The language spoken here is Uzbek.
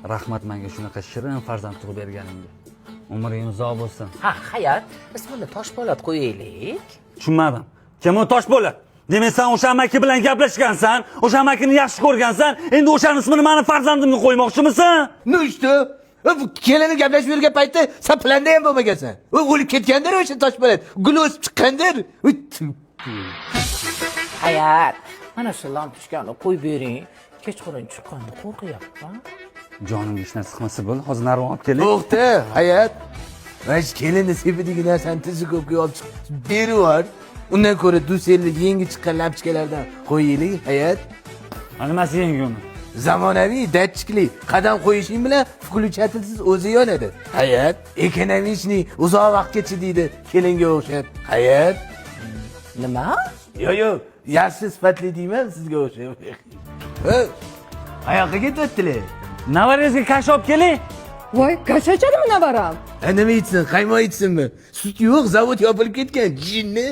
Rahmat menga shunaqa shirin farzand tug'ib berganingga. Umring uzoq bo'lsin. Ha, Hayot, ismini Toshpo'lat qo'yaylik. Tushunmadim. Kim u Toshpo'lat? Demak, sen o'sha amaki bilan gaplashgansan, o'sha amakini yaxshi ko'rgansan, endi o'shaning ismini meni farzandimga qo'ymoqchimisan? Ну что? Bu kelini gaplashib yurgan paytda sen planda ham bo'lmagansan. U o'lib ketgandir o'sha Toshpo'lat. Gul o'sib chiqqandir. Hayot, mana shu lampochkani qo'yib bering. Kechqurun chiqqanda qo'rqyapman. Jonimga hech narsa qilmasa bo'l, hozir nariroq olib keling. To'xta, Hayot. Mana shu kelinni sepidagi narsani tizikobga olib chiqib berib yubor. Undan ko'ra dusellik yangi chiqqan lampochkalardan qo'yaylik, Hayot. Nimasi yangi uni? Zamonaviy datchikli qadam qo'yishing bilan включательsiz o'zi yonadi. Hayot, ekonomичный uzoq vaqtgacha deydi kelinga o'xshab. Hayot. Nima? Yo'q, yaxshi sifatli deyman sizga o'xshab. Qayoqqa ketyaptilar? Navarangizga kash olib keling. Voy, kashachadimi navaram? Nima ichsin, qaymoq ichsinmi? Sut yo'q, zavod yopilib ketgan, jinni.